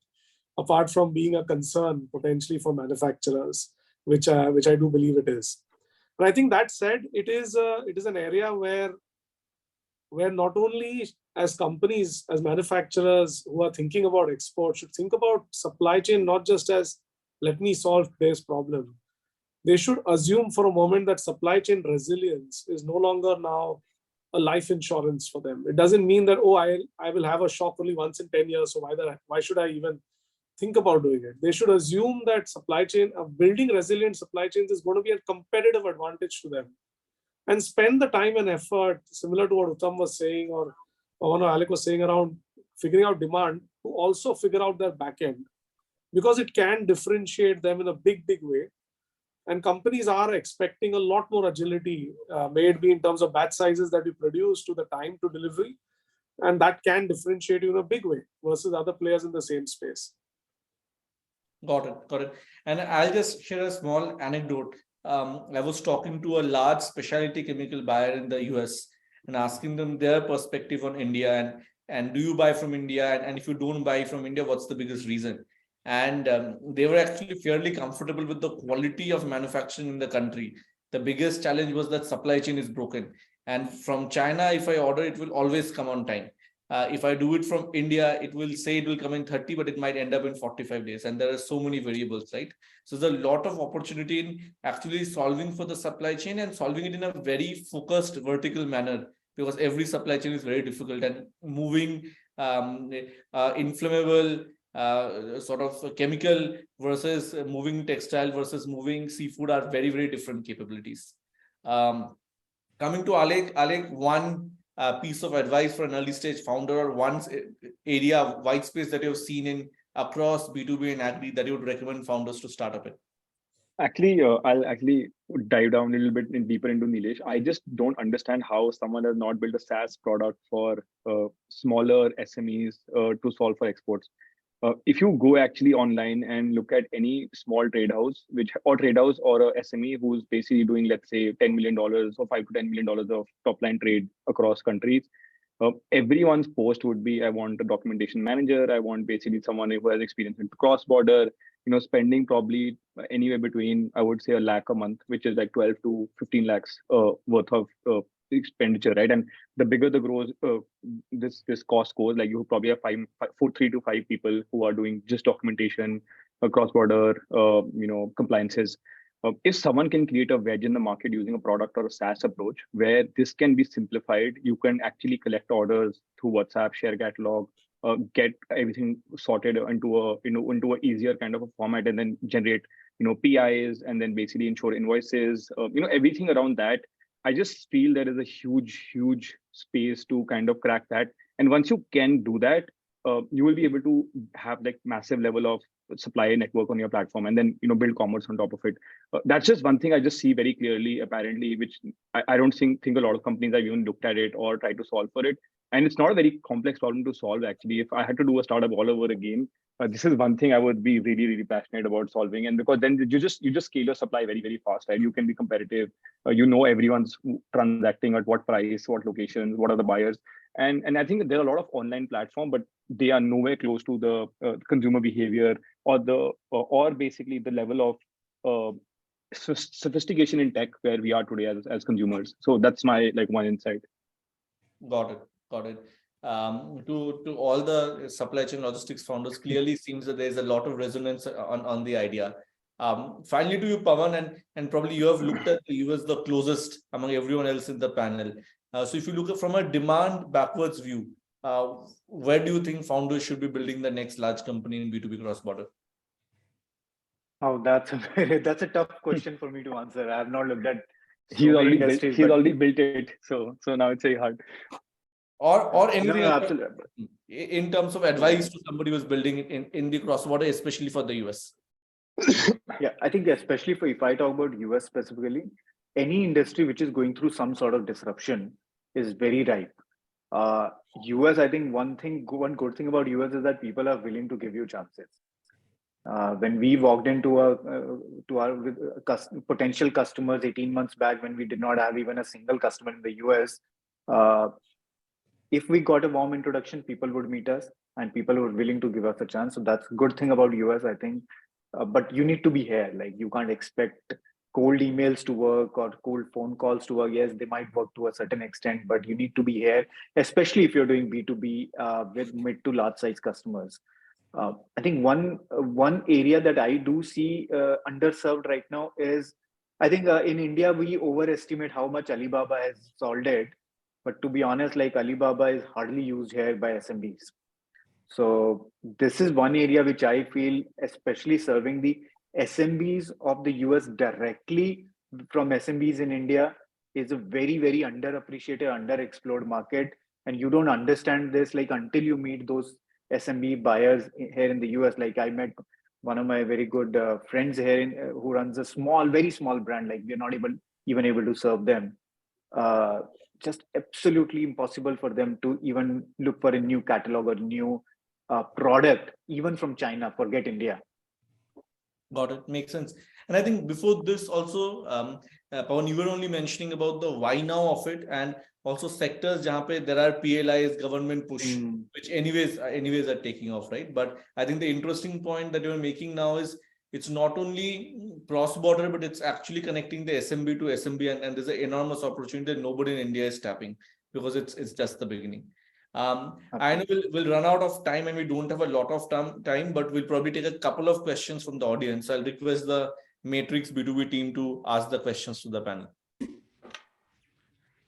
apart from being a concern potentially for manufacturers, which I do believe it is. But I think that said, it is an area where not only as companies, as manufacturers who are thinking about export should think about supply chain, not just as, let me solve today's problem. They should assume for a moment that supply chain resilience is no longer now a life insurance for them. It doesn't mean that, oh, I will have a shock only once in 10 years, so why should I even think about doing it? They should assume that supply chain, building resilient supply chains is going to be a competitive advantage to them, and spend the time and effort, similar to what Utham was saying or Pawan or Alekh was saying, around figuring out demand, to also figure out their back end, because it can differentiate them in a big way. And companies are expecting a lot more agility, may it be in terms of batch sizes that you produce to the time to delivery, and that can differentiate you in a big way versus other players in the same space. Got it. And I'll just share a small anecdote. I was talking to a large specialty chemical buyer in the US and asking them their perspective on India, and do you buy from India? And if you don't buy from India, what's the biggest reason? And they were actually fairly comfortable with the quality of manufacturing in the country. The biggest challenge was that supply chain is broken. And from China, if I order, it will always come on time. If I do it from India, it will say it will come in 30, but it might end up in 45 days. And there are so many variables, right? So there's a lot of opportunity in actually solving for the supply chain and solving it in a very focused vertical manner, because every supply chain is very difficult, and moving inflammable sort of chemical versus moving textile versus moving seafood are very different capabilities. Coming to Alekh, one piece of advice for an early stage founder, or one area of white space that you've seen in across B2B and agri that you would recommend founders to start up in? Actually, I'll actually dive down a little bit deeper into Neelesh. I just don't understand how someone has not built a SaaS product for smaller SMEs to solve for exports. If you go actually online and look at any small trade house, or a SME who's basically doing, let's say, $10 million or $5 to $10 million of top line trade across countries, everyone's post would be, I want a documentation manager. I want basically someone who has experience in cross border, spending probably anywhere between, I would say, $1 lakh a month, which is like 12 to 15 lakhs worth of expenditure, right? And the bigger the growth, this cost goes, like you probably have 3 to 5 people who are doing just documentation, cross border, compliances. If someone can create a wedge in the market using a product or a SaaS approach where this can be simplified, you can actually collect orders through WhatsApp, share catalog, get everything sorted into a easier kind of a format, and then generate PIs, and then basically ensure invoices, everything around that. I just feel there is a huge space to kind of crack that. And once you can do that, you will be able to have like massive level of supply network on your platform, and then build commerce on top of it. That's just one thing I just see very clearly, apparently, which I don't think a lot of companies have even looked at it or tried to solve for it. And it's not a very complex problem to solve, actually. If I had to do a startup all over again, this is one thing I would be really passionate about solving. And because then you just scale your supply very fast, right? You can be competitive. Everyone's transacting at what price, what locations, what are the buyers. And I think there are a lot of online platforms, but they are nowhere close to the consumer behavior or basically the level of sophistication in tech where we are today as consumers. So that's my one insight. Got it. To all the supply chain logistics founders, clearly seems that there's a lot of resonance on the idea. Finally, to you, Pawan, and probably you have looked at the US the closest among everyone else in the panel. So if you look at from a demand backwards view, where do you think founders should be building the next large company in B2B cross-border? Oh, that's a tough question for me to answer. I have not looked at He's already built it, so now it's very hard. or anything else absolutely. in terms of advice to somebody who's building it in the cross border, especially for the US? Yeah, I think especially if I talk about US specifically, any industry which is going through some sort of disruption is very ripe. US, I think one good thing about US is that people are willing to give you chances. When we walked into our potential customers 18 months back, when we did not have even a single customer in the US, if we got a warm introduction, people would meet us and people were willing to give us a chance. So that's a good thing about US, I think. But you need to be here. Like, you can't expect cold emails to work or cold phone calls to work. Yes, they might work to a certain extent, but you need to be here, especially if you're doing B2B with mid to large size customers. I think one area that I do see underserved right now is, I think in India we overestimate how much Alibaba has solved it, but to be honest, like, Alibaba is hardly used here by SMBs. So this is one area which I feel, especially serving the SMBs of the US directly from SMBs in India, is a very, very underappreciated, underexplored market. And you don't understand this like until you meet those SMB buyers here in the US. Like, I met one of my very good friends here who runs a very small brand. Like, we're not even able to serve them. Just absolutely impossible for them to even look for a new catalog or new product, even from China. Forget India. Got it. Makes sense. And I think before this also, Pawan, you were only mentioning about the why now of it, and also sectors jahan pe there are PLIs, government push, which anyways are taking off, right? But I think the interesting point that you're making now is it's not only cross-border, but it's actually connecting the SMB to SMB, and there's an enormous opportunity that nobody in India is tapping, because it's just the beginning. I know we'll run out of time and we don't have a lot of time, but we'll probably take a couple of questions from the audience. I'll request the Matrix B2B team to ask the questions to the panel.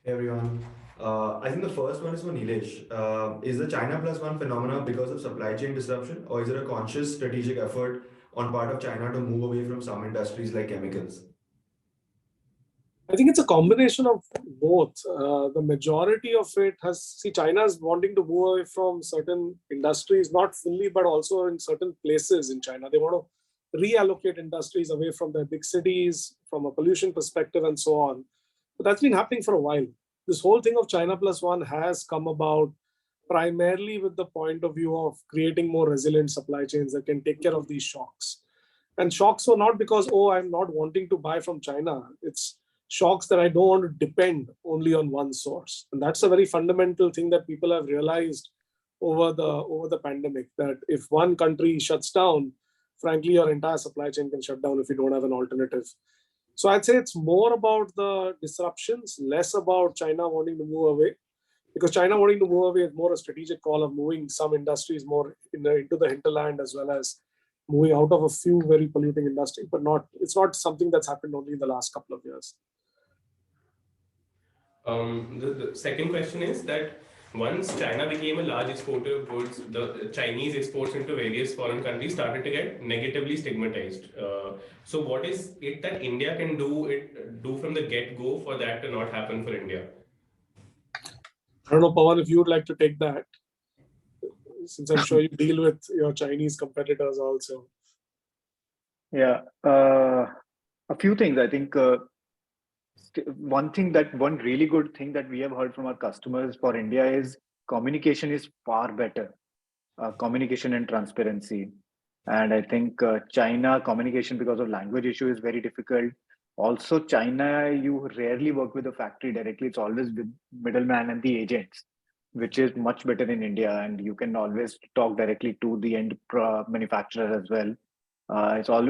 Hey everyone. I think the first one is for Neelesh. Is the China Plus One phenomena because of supply chain disruption, or is it a conscious strategic effort on part of China to move away from some industries like chemicals? I think it's a combination of both. The majority of it China is wanting to move away from certain industries, not fully, but also in certain places in China. They want to reallocate industries away from their big cities, from a pollution perspective and so on. But that's been happening for a while. This whole thing of China Plus One has come about primarily with the point of view of creating more resilient supply chains that can take care of these shocks. And shocks were not because, I'm not wanting to buy from China. It's shocks that I don't want to depend only on one source. And that's a very fundamental thing that people have realized over the pandemic, that if one country shuts down, frankly, your entire supply chain can shut down if you don't have an alternative. So I'd say it's more about the disruptions, less about China wanting to move away, because China wanting to move away is more a strategic call of moving some industries more into the hinterland, as well as moving out of a few very polluting industries, but it's not something that's happened only in the last couple of years. The second question is that once China became a large exporter of goods, the Chinese exports into various foreign countries started to get negatively stigmatized. So what is it that India can do from the get-go for that to not happen for India? I don't know, Pawan, if you would like to take that, since I'm sure you deal with your Chinese competitors also. Yeah, a few things. I think one really good thing that we have heard from our customers for India is communication is far better. Communication and transparency. And I think China communication, because of language issue, is very difficult. Also, China, you rarely work with the factory directly. It's always with middleman and the agents, which is much better in India. And you can always talk directly to the end manufacturer as well. It's all,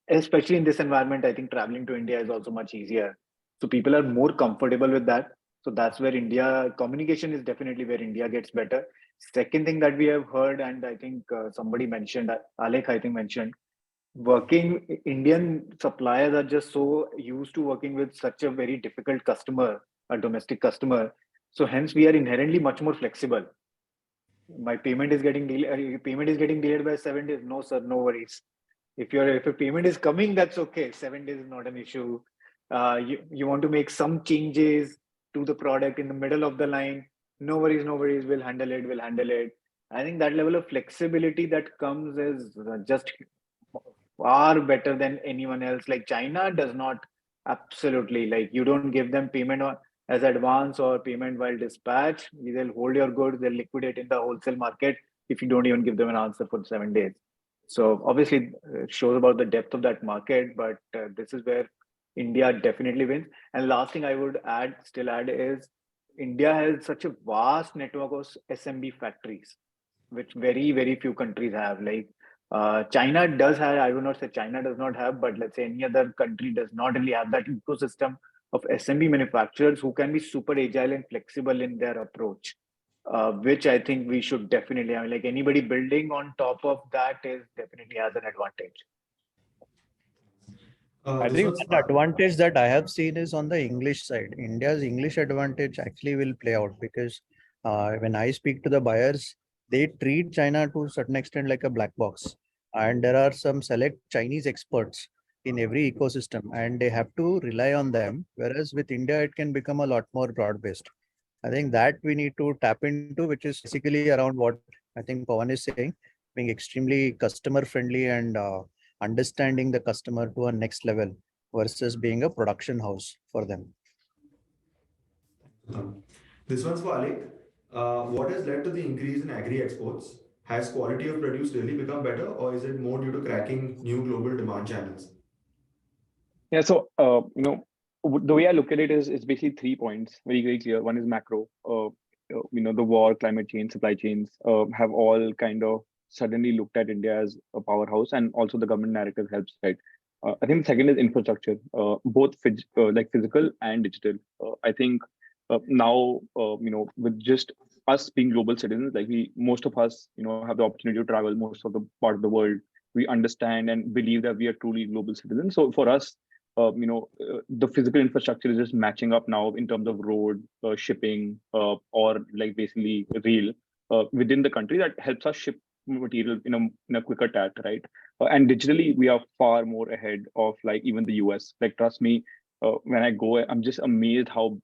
especially in this environment, I think traveling to India is also much easier. So people are more comfortable with that. So that's where communication is definitely where India gets better. Second thing that we have heard, and I think somebody mentioned, Alekh, I think mentioned, Indian suppliers are just so used to working with such a very difficult customer, a domestic customer. So hence we are inherently much more flexible. My payment is getting delayed by 7 days. No, sir, no worries. If a payment is coming, that's okay. 7 days is not an issue. You want to make some changes to the product in the middle of the line, no worries, no worries, we'll handle it, we'll handle it. I think that level of flexibility that comes is just far better than anyone else. Like China does not, absolutely, like you don't give them payment as advance or payment while dispatch. They'll hold your goods, they'll liquidate in the wholesale market if you don't even give them an answer for 7 days. So obviously, it shows about the depth of that market, but this is where India definitely wins. And last thing I would still add is India has such a vast network of SMB factories, which very, very few countries have. Like China does have, I will not say China does not have, but let's say any other country does not really have that ecosystem of SMB manufacturers who can be super agile and flexible in their approach, which I think we should definitely have. Like anybody building on top of that is definitely has an advantage. I This think one's one advantage that I have seen is on the English side. India's English advantage actually will play out because when I speak to the buyers, they treat China to a certain extent like a black box. And there are some select Chinese experts in every ecosystem, and they have to rely on them. Whereas with India, it can become a lot more broad-based. I think that we need to tap into, which is basically around what I think Pawan is saying, being extremely customer friendly and understanding the customer to a next level versus being a production house for them. This one's for Alekh. What has led to the increase in agri exports? Has quality of produce really become better, or is it more due to cracking new global demand channels? Yeah, so the way I look at it is it's basically 3 points, very, very clear. One is macro. The war, climate change, supply chains have all kind of suddenly looked at India as a powerhouse, and also the government narrative helps, right? I think the second is infrastructure, both like physical and digital. I think now, with just us being global citizens, like most of us, have the opportunity to travel most of the part of the world. We understand and believe that we are truly global citizens. So for us, the physical infrastructure is just matching up now in terms of road, shipping, or like basically rail within the country that helps us ship material in a quicker tat, right? And digitally, we are far more ahead of like even the US. Like trust me, when I go, I'm just amazed how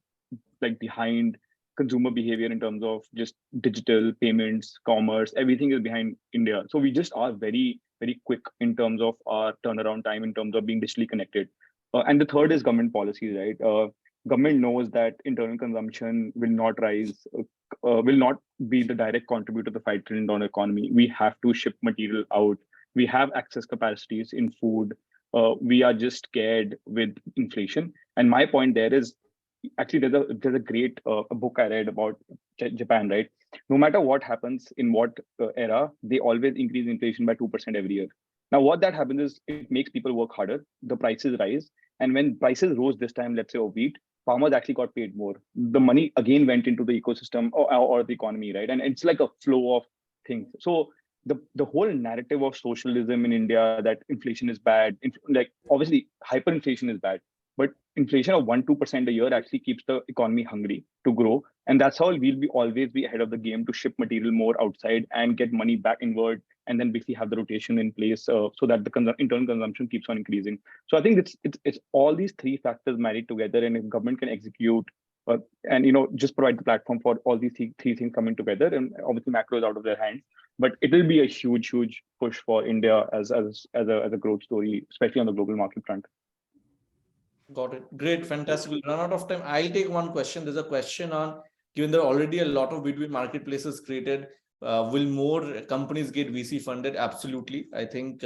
like behind consumer behavior in terms of just digital payments, commerce, everything is behind India. So we just are very, very quick in terms of our turnaround time, in terms of being digitally connected. And the third is government policy, right? Government knows that internal consumption will not rise, will not be the direct contributor to the $5 trillion economy. We have to ship material out. We have excess capacities in food. We are just scared with inflation. And my point there is, actually, there's a great book I read about Japan, right? No matter what happens in what era, they always increase inflation by 2% every year. Now, what that happens is it makes people work harder. The prices rise. And when prices rose this time, let's say of wheat, farmers actually got paid more. The money again went into the ecosystem or the economy, right? And it's like a flow of things. So the whole narrative of socialism in India, that inflation is bad, like obviously hyperinflation is bad, but inflation of 1-2% a year actually keeps the economy hungry to grow. And that's how we'll always be ahead of the game to ship material more outside and get money back inward, and then basically have the rotation in place so that the internal consumption keeps on increasing. So I think it's all these three factors married together, and if government can execute and just provide the platform for all these three things coming together, and obviously macro is out of their hands, but it will be a huge push for India as a growth story, especially on the global market front. Got it. Great. Fantastic. We'll run out of time. I'll take one question. There's a question on, given there are already a lot of B2B marketplaces created, will more companies get VC funded? Absolutely. I think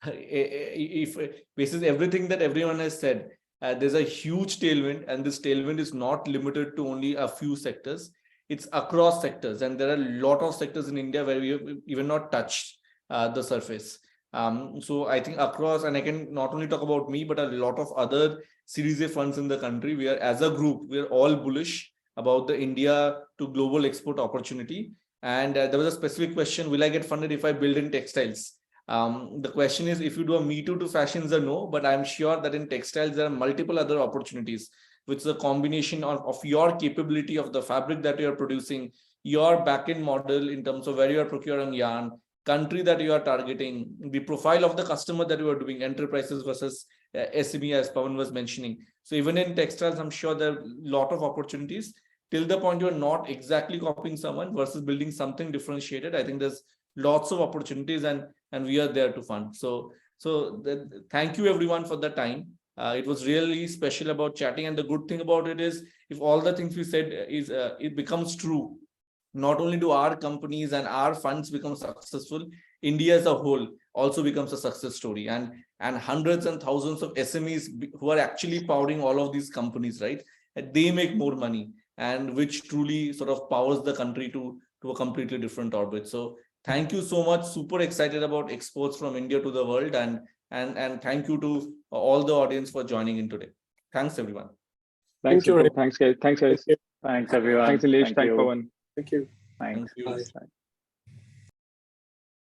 if basis everything that everyone has said, there's a huge tailwind, and this tailwind is not limited to only a few sectors. It's across sectors, and there are a lot of sectors in India where we have even not touched the surface. So I think across, and I can not only talk about me, but a lot of other Series A funds in the country, we are, as a group, we are all bullish about the India to global export opportunity. And there was a specific question, will I get funded if I build in textiles? The question is, if you do a Me Too to fashions, or no, but I'm sure that in textiles, there are multiple other opportunities, which is a combination of your capability of the fabric that you're producing, your backend model in terms of where you're procuring yarn, country that you are targeting, the profile of the customer that you are doing, enterprises versus SME, as Pawan was mentioning. So even in textiles, I'm sure there are a lot of opportunities. till the point you're not exactly copying someone versus building something differentiated, I think there's lots of opportunities, and we are there to fund. So thank you everyone for the time. It was really special about chatting, and the good thing about it is, if all the things we said is it becomes true, not only do our companies and our funds become successful, India as a whole also becomes a success story, and hundreds and thousands of SMEs who are actually powering all of these companies, right? They make more money, and which truly sort of powers the country to a completely different orbit. So thank you so much. Super excited about exports from India to the world, and thank you to all the audience for joining in today. Thanks everyone. Thanks, Thank you. Thanks, guys. Thanks, guys. Thanks, everyone. Thanks, Neelesh. Thank Thanks, you. Pawan. Thank you. Thanks. Thank you. Bye. Bye.